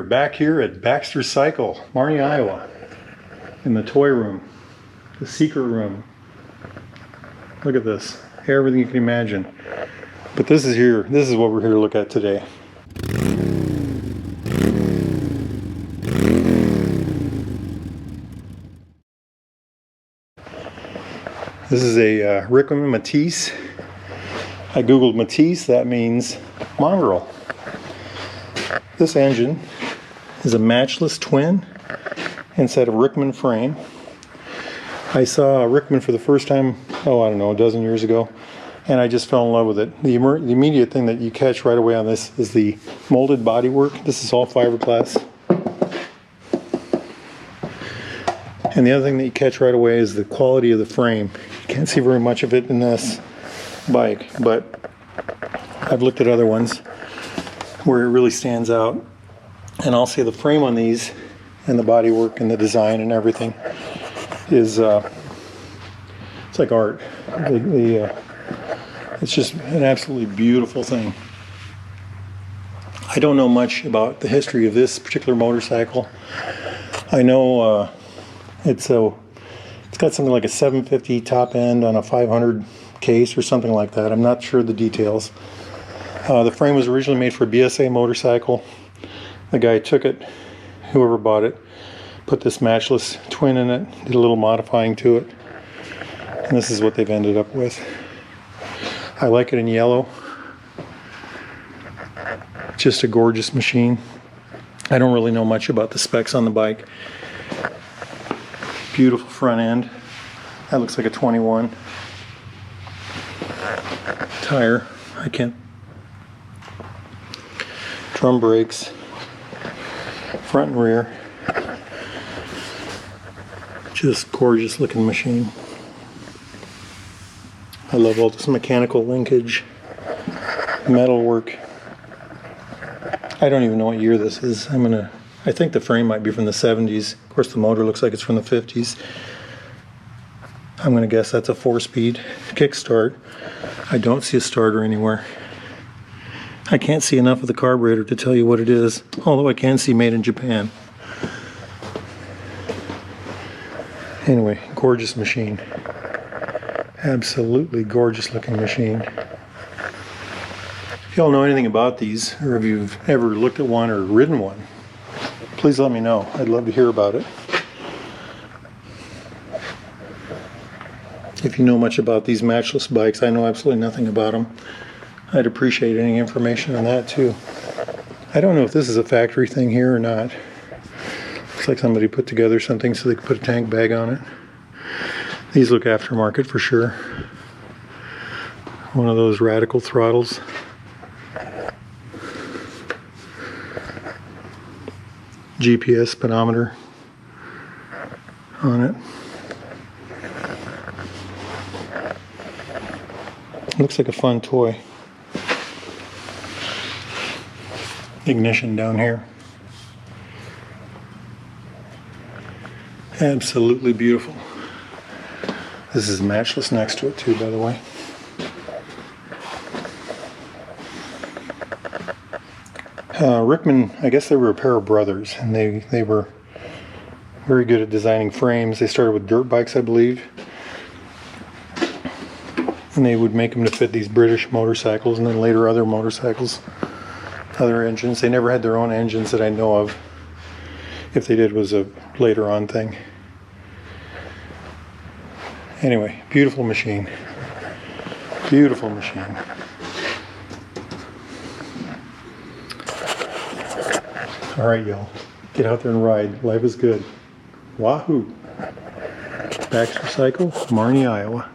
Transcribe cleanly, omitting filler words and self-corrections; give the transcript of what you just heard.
back here at Baxter Cycle, Marnie, Iowa, in the toy room, the secret room. Look at this, everything you can imagine. But this is what we're here to look at today. This is a Rickman Matisse. I googled Matisse, that means mongrel. This engine is a Matchless twin inside a Rickman frame. I saw a Rickman for the first time, I don't know, a dozen years ago, and I just fell in love with it. The immediate thing that you catch right away on this is the molded bodywork. This is all fiberglass. And the other thing that you catch right away is the quality of the frame. You can't see very much of it in this bike, but I've looked at other ones where it really stands out. And I'll say the frame on these and the bodywork and the design and everything is it's like art. It's just an absolutely beautiful thing. I don't know much about the history of this particular motorcycle. I know it's got something like a 750 top end on a 500 case or something like that. I'm not sure the details. The frame was originally made for a BSA motorcycle. The guy took it, whoever bought it, put this Matchless twin in it, did a little modifying to it, and this is what they've ended up with. I like it in yellow. Just a gorgeous machine. I don't really know much about the specs on the bike. Beautiful front end. That looks like a 21. Tire. I can't. Drum brakes. Front and rear. Just gorgeous looking machine. I love all this mechanical linkage, metal work. I don't even know what year this is. I think the frame might be from the 70s. Of course, the motor looks like it's from the 50s. I'm going to guess that's a 4-speed kickstart. I don't see a starter anywhere. I can't see enough of the carburetor to tell you what it is, although I can see made in Japan. Anyway, gorgeous machine. Absolutely gorgeous looking machine. If y'all know anything about these, or if you've ever looked at one or ridden one, please let me know. I'd love to hear about it. If you know much about these Matchless bikes, I know absolutely nothing about them. I'd appreciate any information on that too. I don't know if this is a factory thing here or not. Looks like somebody put together something so they could put a tank bag on it. These look aftermarket for sure. One of those radical throttles. GPS speedometer on it. Looks like a fun toy. Ignition down here. Absolutely beautiful. This is Matchless next to it too, by the way. Rickman, I guess they were a pair of brothers, and they were very good at designing frames. They started with dirt bikes, I believe, and they would make them to fit these British motorcycles, and then later other motorcycles, other engines. They never had their own engines that I know of. If they did, it was a later on thing. Anyway, beautiful machine. Beautiful machine. All right, y'all. Get out there and ride. Life is good. Wahoo. Baxter Cycle, Marnie, Iowa.